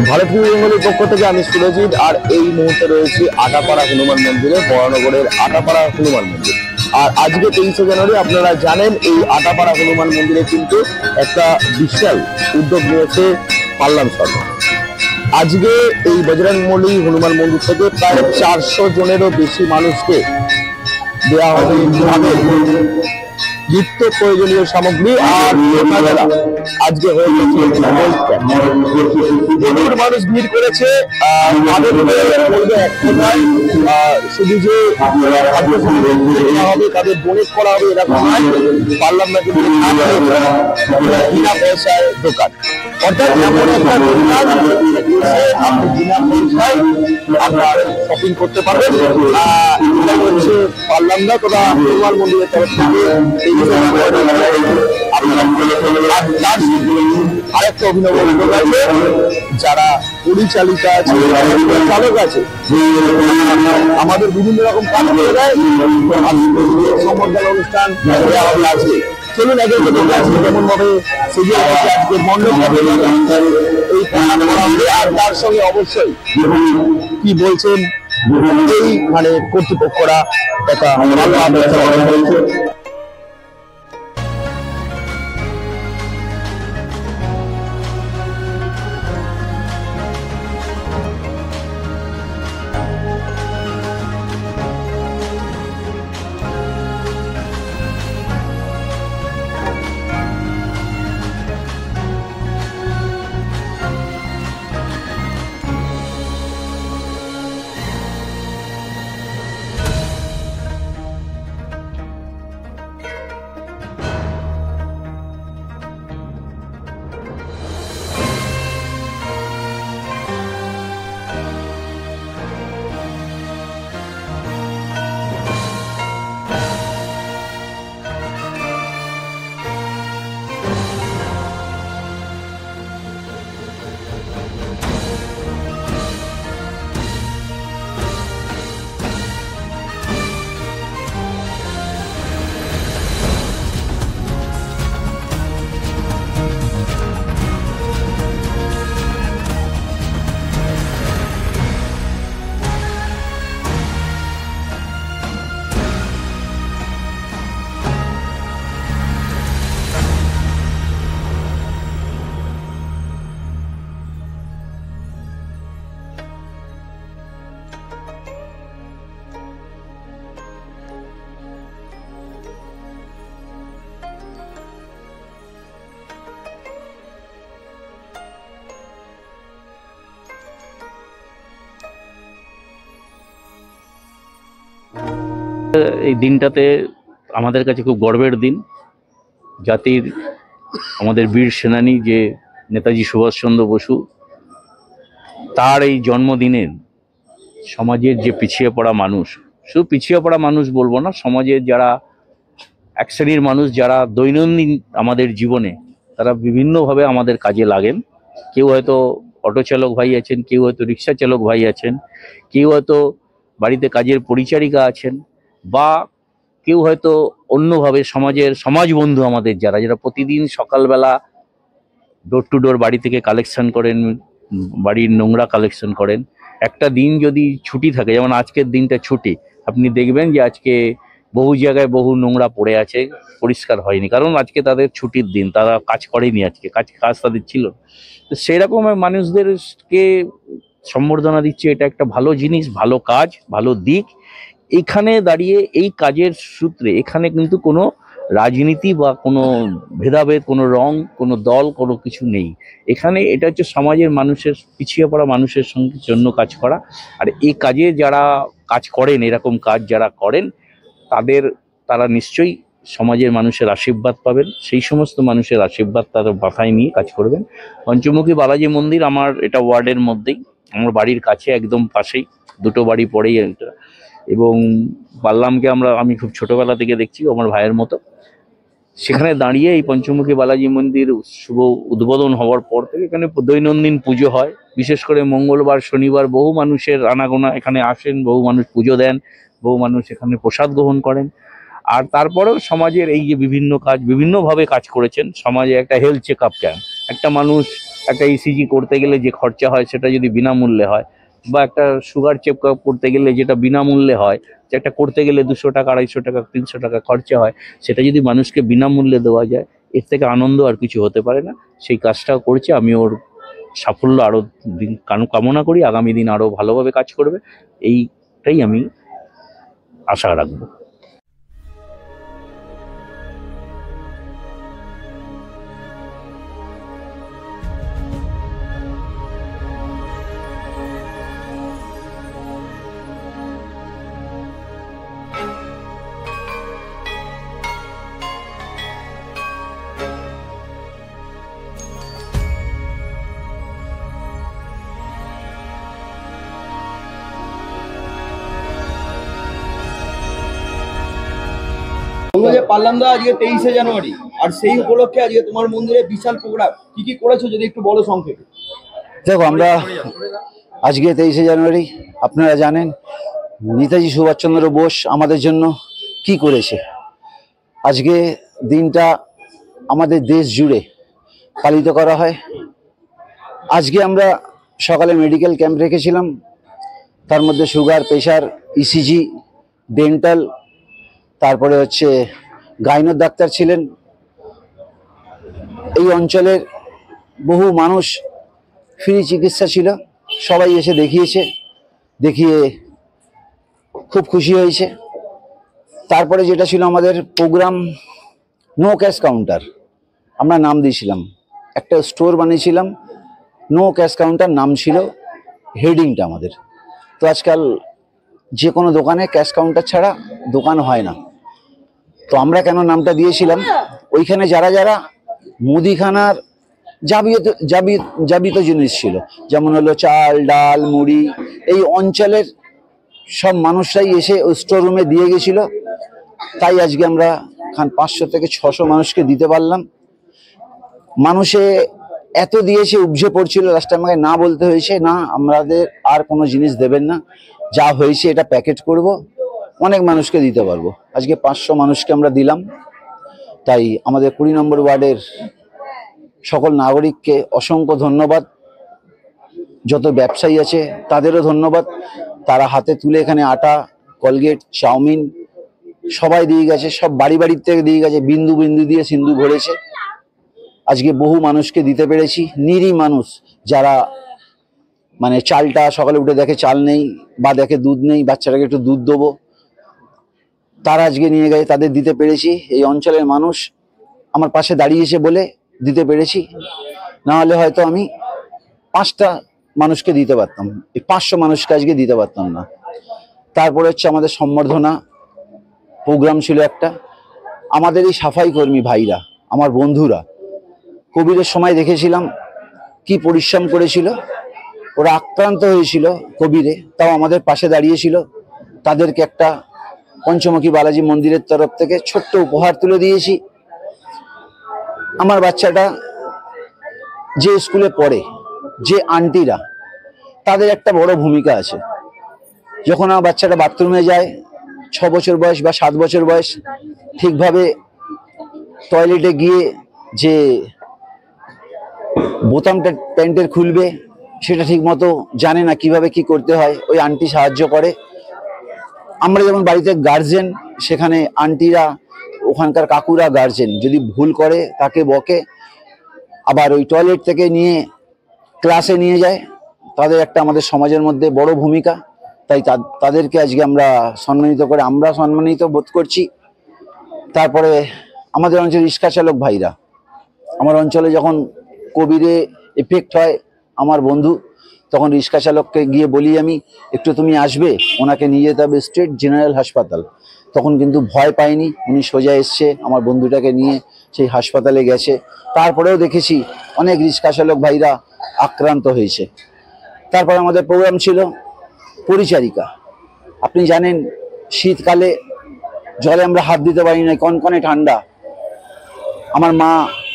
ভারতীয় বেঙ্গলের পক্ষ থেকে আমি সুরজিৎ, আর এই মুহূর্তে রয়েছে আটাপাড়া হনুমান মন্দিরে, বরানগরের আটাপাড়া হনুমান মন্দির। আর আজকে 23শে জানুয়ারি আপনারা জানেন এই আটাপাড়া হনুমান মন্দিরে কিন্তু একটা বিশাল উদ্যোগ নিয়েছে পাল্লাম সরকার। আজকে এই বজরংবলী হনুমান মন্দির থেকে প্রায় 400 জনেরও বেশি মানুষকে দেওয়া হবে নিত্য প্রয়োজনীয় সামগ্রী। আর আজকে প্রচুর মানুষ ভিড় করেছে। শুধু যে হবে তাদের ডোনেট করা হবে এরকম নয়, পারলাম না কিন্তু বিনা পয়সায় দোকান, অর্থাৎ এমন একটা দোকান আপনি বিনা পয়সায় আপনার শপিং করতে পারবেন। এটা হচ্ছে পারলাম না তোরা হনুমান মন্দিরের তরফ থেকে আরেকটা অভিনব উদ্যোগ আছে, যারা পরিচালিকা আছে, চালক আছে, আমাদের বিভিন্ন রকম কাজ করে দেয়। সম্বর্ধনা অনুষ্ঠান আছে, চলুন আগে যেমন ভাবে আজকে মণ্ডপ হবে এই আর তার সঙ্গে অবশ্যই কি বলছেন এই মানে কর্তৃপক্ষরা একটা এই দিনটাতে আমাদের কাছে খুব গর্বের দিন। জাতির আমাদের বীর সেনানী যে নেতাজি সুভাষচন্দ্র বসু, তার এই জন্মদিনের সমাজের যে পিছিয়ে পড়া মানুষ, শুধু পিছিয়ে পড়া মানুষ বলবো না, সমাজের যারা এক শ্রেণীর মানুষ যারা দৈনন্দিন আমাদের জীবনে তারা বিভিন্নভাবে আমাদের কাজে লাগেন। কেউ হয়তো অটো চালক ভাই আছেন, কেউ হয়তো রিক্সা চালক ভাই আছেন, কেউ হয়তো বাড়িতে কাজের পরিচারিকা আছেন, বা কেউ হয়তো অন্যভাবে সমাজের সমাজ বন্ধু আমাদের যারা যারা প্রতিদিন সকালবেলা ডোর টু ডোর বাড়ি থেকে কালেকশন করেন, বাড়ির নোংরা কালেকশন করেন। একটা দিন যদি ছুটি থাকে, যেমন আজকের দিনটা ছুটি, আপনি দেখবেন যে আজকে বহু জায়গায় বহু নোংরা পড়ে আছে, পরিষ্কার হয়নি, কারণ আজকে তাদের ছুটির দিন, তারা কাজ করেনি, আজকে কাজ তাদের ছিল। তো সেই রকম মানুষদেরকে সম্বর্ধনা দিচ্ছে, এটা একটা ভালো জিনিস, ভালো কাজ, ভালো দিক। এখানে দাঁড়িয়ে এই কাজের সূত্রে এখানে কিন্তু কোনো রাজনীতি বা কোনো ভেদাভেদ, কোনো রং, কোনো দল, কোনো কিছু নেই এখানে। এটা হচ্ছে সমাজের মানুষের, পিছিয়ে পড়া মানুষের জন্য কাজ করা। আর এই কাজে যারা কাজ করেন, এরকম কাজ যারা করেন, তারা নিশ্চয়ই সমাজের মানুষের আশীর্বাদ পাবেন। সেই সমস্ত মানুষের আশীর্বাদ তারা মাথায় নিয়ে কাজ করবেন। পঞ্চমুখী বালাজি মন্দির আমার এটা ওয়ার্ডের মধ্যেই, আমার বাড়ির কাছে, একদম পাশেই, দুটো বাড়ি পরেই এটা। এবং পাল্লামকে আমি খুব ছোটবেলা থেকে দেখছি, আমার ভাইয়ের মতো। সেখানে দাঁড়িয়ে এই পঞ্চমুখী বালাজি মন্দির শুভ উদ্বোধন হওয়ার পর থেকে এখানে দৈনন্দিন পুজো হয়। বিশেষ করে মঙ্গলবার, শনিবার বহু মানুষের আনাগোনা এখানে আসেন, বহু মানুষ পুজো দেন, বহু মানুষ এখানে প্রসাদ গ্রহণ করেন। আর তারপরেও সমাজের এই যে বিভিন্ন কাজ, বিভিন্নভাবে কাজ করেছেন। সমাজে একটা হেলথ চেক আপ ক্যাম্প, একটা মানুষ একটা ইসিজি করতে গেলে যে খরচা হয় সেটা যদি বিনামূল্যে হয়, বা একটা সুগার চেক আপ করতে গেলে যেটা বিনামূল্যে হয়, যেটা করতে গেলে 200 টাকা, 250 টাকা, 300 টাকা খরচা হয়, সেটা যদি মানুষকে বিনামূল্যে দেওয়া যায়, এর থেকে আনন্দ আর কিছু হতে পারে না। সেই কাজটাও করছে। আমি ওর সাফল্য আরও দিন কামনা করি, আগামী দিন আরও ভালোভাবে কাজ করবে, এইটাই আমি আশা রাখবো। বলবো যে পারলাম দা আজকে 23শে জানুয়ারি, আর সেই উপলক্ষে আজকে তোমার মন্দিরে বিশাল প্রোগ্রাম, কি কি করেছো যদি একটু বলো সংক্ষেপে। দেখো, আমরা আজকে 23শে জানুয়ারি, আপনারা জানেন নেতাজি সুভাষচন্দ্র বোস আমাদের জন্য কি করেছে। আজকে দিনটা আমাদের দেশ জুড়ে পালিত করা হয়। আজকে আমরা সকালে মেডিকেল ক্যাম্প রেখেছিলাম, তার মধ্যে সুগার, প্রেশার, ইসিজি, ডেন্টাল, তারপরে হচ্ছে গাইনোর ডাক্তার ছিলেন। এই অঞ্চলের বহু মানুষ ফ্রি চিকিৎসা ছিল, সবাই এসে দেখিয়ে খুব খুশি হয়েছে। তারপরে যেটা ছিল আমাদের প্রোগ্রাম, নো ক্যাশ কাউন্টার, আমরা নাম দিয়েছিলাম, একটা স্টোর বানিয়েছিলাম, নো ক্যাশ কাউন্টার নাম ছিল হেডিংটা আমাদের। তো আজকাল যে কোনো দোকানে ক্যাশ কাউন্টার ছাড়া দোকান হয় না। তো আমরা কেন নামটা দিয়েছিলাম, ওইখানে যারা যারা মুদিখানার যাবিত জিনিস ছিল, যেমন হলো চাল, ডাল, মুড়ি, এই অঞ্চলের সব মানুষরাই এসে ওই স্টোর রুমে দিয়ে গেছিল। তাই আজকে আমরা 500 থেকে 600 মানুষকে দিতে পারলাম। মানুষে এত দিয়েছে, উপজে পড়ছিল, লাস্টে আমাকে না বলতে হয়েছে, না আমাদের আর কোনো জিনিস দেবেন না, যা হয়েছে এটা প্যাকেট করব, অনেক মানুষকে দিতে পারবো। আজকে 500 মানুষকে আমরা দিলাম। তাই আমাদের 20 নম্বর ওয়ার্ডের সকল নাগরিককে অসংখ্য ধন্যবাদ। যত ব্যবসায়ী আছে তাদেরও ধন্যবাদ, তারা হাতে তুলে এখানে আটা, কলগেট, চাউমিন সবাই দিয়ে গেছে, সব বাড়ি বাড়ির থেকে দিয়ে গেছে, বিন্দু বিন্দু দিয়ে সিন্ধু ভরেছে। আজকে বহু মানুষকে দিতে পেরেছি, নিরীহ মানুষ যারা মানে চালটা সকালে উঠে দেখে চাল নেই, বা দেখে দুধ নেই, বাচ্চাটাকে একটু দুধ দেবো, তারা আজকে নিয়ে গেছে, তাদের দিতে পেরেছি। এই অঞ্চলের মানুষ আমার পাশে দাঁড়িয়েছে বলে দিতে পেরেছি, না হলে হয়তো আমি 5টা মানুষকে দিতে পারতাম, এই 500 মানুষকে আজকে দিতে পারতাম না। তারপরে হচ্ছে আমাদের সম্বর্ধনা প্রোগ্রাম ছিল একটা। আমাদের এই সাফাই কর্মী ভাইরা, আমার বন্ধুরা, কোভিডের সময় দেখেছিলাম কি পরিশ্রম করেছিল, ওরা আক্রান্ত হয়েছিল কোভিডে, তাও আমাদের পাশে দাঁড়িয়েছিল। তাদেরকে একটা পঞ্চমুখী বালাজি মন্দিরের তরফ থেকে ছোট্ট উপহার তুলে দিয়েছি। আমার বাচ্চাটা যে স্কুলে পড়ে, যে আন্টিরা, তাদের একটা বড় ভূমিকা আছে। যখন আমার বাচ্চাটা বাথরুমে যায়, 6 বছর বয়স বা 7 বছর বয়স, ঠিকভাবে টয়লেটে গিয়ে যে বোতামটা প্যান্টের খুলবে সেটা ঠিক মতো জানে না, কিভাবে কি করতে হয়, ওই আন্টি সাহায্য করে। আমরা যেমন বাড়িতে গার্জেন, সেখানে আন্টিরা, ওখানকার কাকুরা গার্জেন, যদি ভুল করে তাকে বকে, আবার ওই টয়লেট থেকে নিয়ে ক্লাসে নিয়ে যায়। তাদের একটা আমাদের সমাজের মধ্যে বড় ভূমিকা। তাই তাদেরকে আজকে আমরা সম্মানিত করে আমরা সম্মানিত বোধ করছি। তারপরে আমাদের অঞ্চলের রিক্সা চালক ভাইরা, আমার অঞ্চলে যখন কোভিডে এফেক্ট হয় আমার বন্ধু, তখন রিক্সা চালককে গিয়ে বলি আমি, একটু তুমি আসবে, ওনাকে নিয়ে যেতে হবে স্টেট জেনারেল হাসপাতাল। তখন কিন্তু ভয় পায়নি, উনি সোজা এসছে, আমার বন্ধুটাকে নিয়ে সেই হাসপাতালে গেছে। তারপরেও দেখেছি অনেক রিক্সা চালক ভাইরা আক্রান্ত হয়েছে। তারপর আমাদের প্রোগ্রাম ছিল পরিচারিকা। আপনি জানেন শীতকালে জলে আমরা হাত দিতে পারি না, কনকনে ঠান্ডা, আমার মা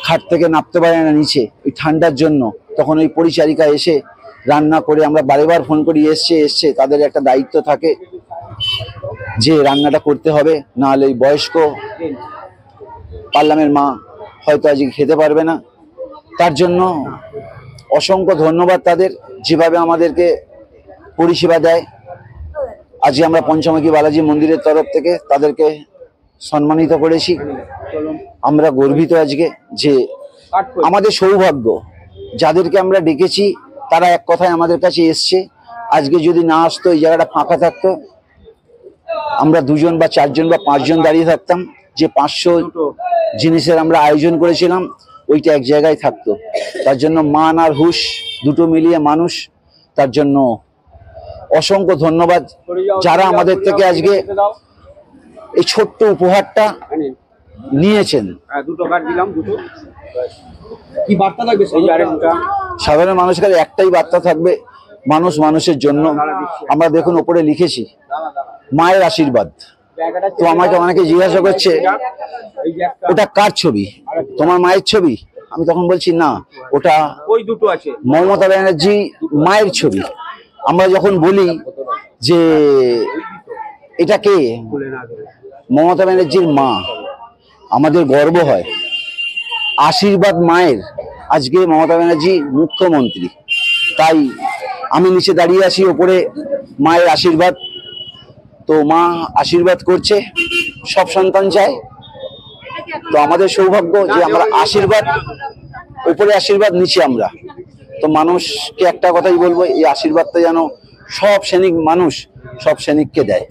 খাট থেকে নামতে পারে না নিচে ওই ঠান্ডার জন্য। তখন ওই পরিচারিকা এসে রান্না করে, আমরা বারেবার ফোন করি, এসছে, তাদের একটা দায়িত্ব থাকে যে রান্নাটা করতে হবে, না হলে বয়স্ক পার্লামের মা হয়তো আজকে খেতে পারবে না। তার জন্য অসংখ্য ধন্যবাদ তাদের, যেভাবে আমাদেরকে পরিষেবা দেয়। আজকে আমরা পঞ্চমুখী বালাজি মন্দিরের তরফ থেকে তাদেরকে সম্মানিত করেছি। আমরা গর্বিত আজকে যে আমাদের সৌভাগ্য, যাদেরকে আমরা ডেকেছি তারা এক কথায় আমাদের কাছে এসছে। আজকে যদি না আসতো, এই জায়গাটা ফাঁকা থাকতো, আমরা 2 জন বা 4 জন বা 5 জন দাঁড়িয়ে থাকতাম। যে 500 জিনিসের আমরা আয়োজন করেছিলাম ওইটা এক জায়গায় থাকতো। তার জন্য মান আর হুশ দুটো মিলিয়ে মানুষ, তার জন্য অসংখ্য ধন্যবাদ যারা আমাদের থেকে আজকে এই ছোট্ট উপহারটা নিয়েছেন। দুটো কার্ড দিলাম, দুটো। কি বার্তা থাকবে সেই আরেকটা? সাধারণ মানুষের কাছে একটাই বার্তা থাকবে, মানুষ মানুষের জন্য। আমরা দেখুন ওপরে লিখেছি মায়ের আশীর্বাদ। তো আমাকে অনেকে জিজ্ঞাসা করছে ওটা কার ছবি, তোমার মায়ের ছবি? আমি তখন বলছি না, ওটা ওই দুটো আছে, মমতা ব্যানার্জি মায়ের ছবি। আমরা যখন বলি যে এটা কে, মমতা ব্যানার্জির মা, আমাদের গর্ব হয়। আশীর্বাদ মায়ের, আজকে মমতা ব্যানার্জি মুখ্যমন্ত্রী, তাই আমি নিচে দাঁড়িয়ে আছি, ওপরে মায়ের আশীর্বাদ। তো মা আশীর্বাদ করছে, সব সন্তান চায়। তো আমাদের সৌভাগ্য যে আমরা আশীর্বাদ, উপরে আশীর্বাদ, নিচে আমরা। তো মানুষকে একটা কথাই বলবো, এই আশীর্বাদটা যেন সব শ্রেণীর মানুষ সব শ্রেণীকে দেয়।